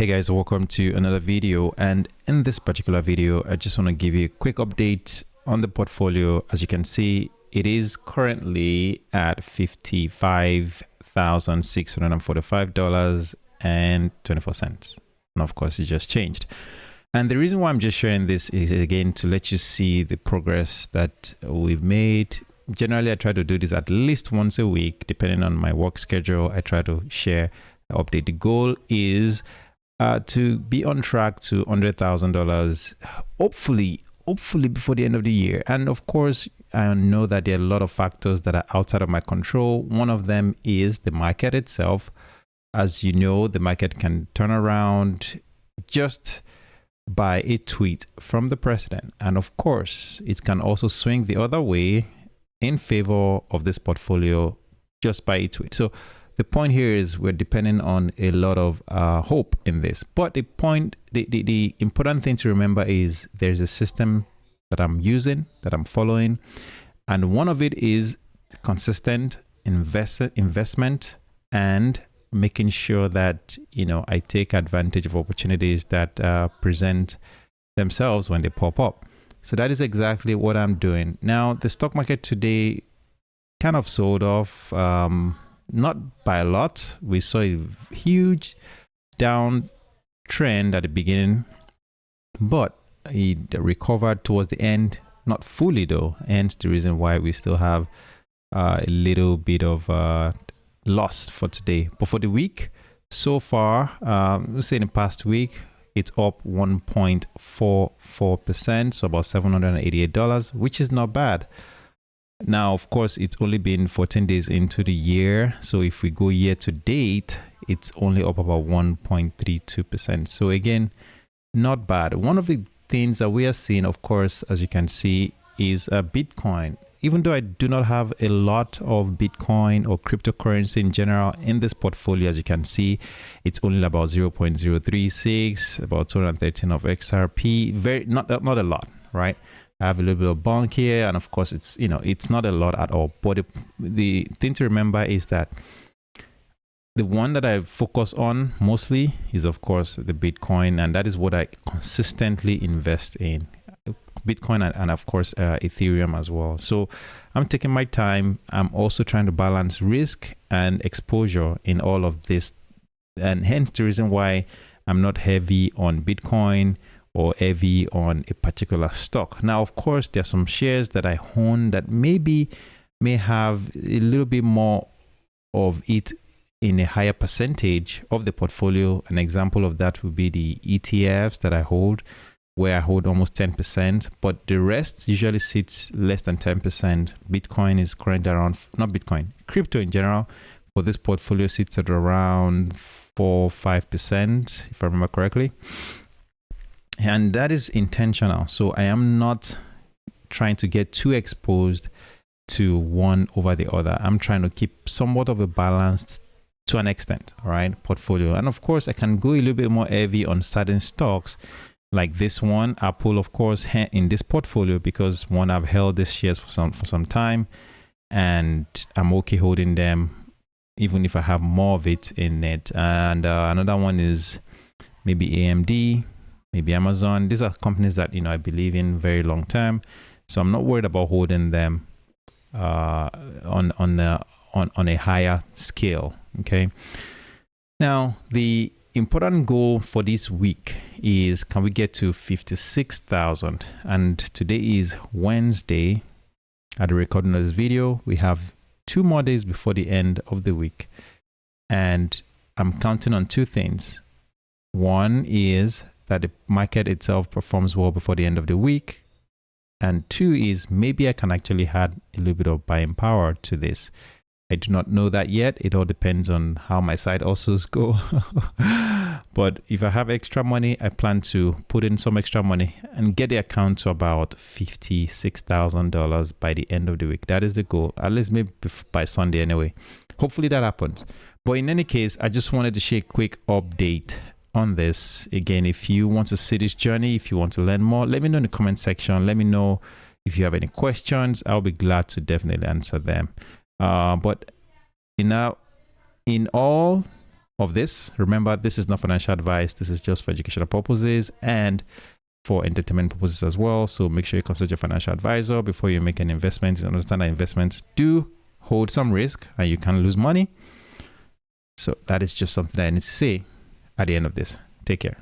Hey guys, welcome to another video, and in this particular video I just want to give you a quick update on the portfolio. As you can see, it is currently at $55,645.24, and of course it just changed. And the reason why I'm just sharing this is again to let you see the progress that we've made. Generally I try to do this at least once a week depending on my work schedule. I try to share update. The goal is to be on track to $100,000, hopefully before the end of the year. And of course, I know that there are a lot of factors that are outside of my control. One of them is the market itself. As you know, the market can turn around just by a tweet from the president. And of course, it can also swing the other way in favor of this portfolio just by a tweet. So the point here is we're depending on a lot of hope in this. But the important thing to remember is there's a system that I'm using, that I'm following. And one of it is consistent investment and making sure that, I take advantage of opportunities that present themselves when they pop up. So that is exactly what I'm doing. Now, the stock market today kind of sold off. Not by a lot. We saw a huge downtrend at the beginning, but it recovered towards the end, not fully though, hence the reason why we still have a little bit of loss for today. But for the week so far, let's say in the past week, it's up 1.44%, so about $788, which is not bad. Now, of course, it's only been 14 days into the year. So if we go year to date, it's only up about 1.32%. So again, not bad. One of the things that we are seeing, of course, as you can see, is Bitcoin. Even though I do not have a lot of Bitcoin or cryptocurrency in general in this portfolio, as you can see, it's only about 0.036, about 213 of XRP. Not a lot, right? I have a little bit of bunk here, and of course it's it's not a lot at all. But the thing to remember is that the one that I focus on mostly is of course the Bitcoin, and that is what I consistently invest in. Bitcoin and of course Ethereum as well. So I'm taking my time. I'm also trying to balance risk and exposure in all of this, and hence the reason why I'm not heavy on Bitcoin or heavy on a particular stock. Now, of course, there are some shares that I own that may have a little bit more of it in a higher percentage of the portfolio. An example of that would be the ETFs that I hold, where I hold almost 10%, but the rest usually sits less than 10%. Bitcoin is currently around, not Bitcoin, crypto in general, for this portfolio sits at around 4-5%, if I remember correctly. And that is intentional. So I am not trying to get too exposed to one over the other. I'm trying to keep somewhat of a balanced, to an extent, all right, portfolio. And of course, I can go a little bit more heavy on certain stocks like this one, Apple, of course, in this portfolio, because one, I've held these shares for some time, and I'm okay holding them, even if I have more of it in it. And another one is maybe AMD. Maybe Amazon. These are companies that I believe in very long term, so I'm not worried about holding them on a higher scale. Okay. Now the important goal for this week is, can we get to 56,000? And today is Wednesday. At the recording of this video, we have 2 more days before the end of the week, and I'm counting on 2 things. One is that the market itself performs well before the end of the week. And 2 is maybe I can actually add a little bit of buying power to this. I do not know that yet. It all depends on how my side hustles go. But if I have extra money, I plan to put in some extra money and get the account to about $56,000 by the end of the week. That is the goal, at least maybe by Sunday anyway. Hopefully that happens. But in any case, I just wanted to share a quick update on this. Again, if you want to see this journey, if you want to learn more, let me know in the comment section. Let me know if you have any questions. I'll be glad to definitely answer them. But in all of this. Remember, this is not financial advice. This is just for educational purposes and for entertainment purposes as well. So make sure you consult your financial advisor before you make an investment, and understand that investments do hold some risk and you can lose money. So that is just something that I need to say at the end of this. Take care.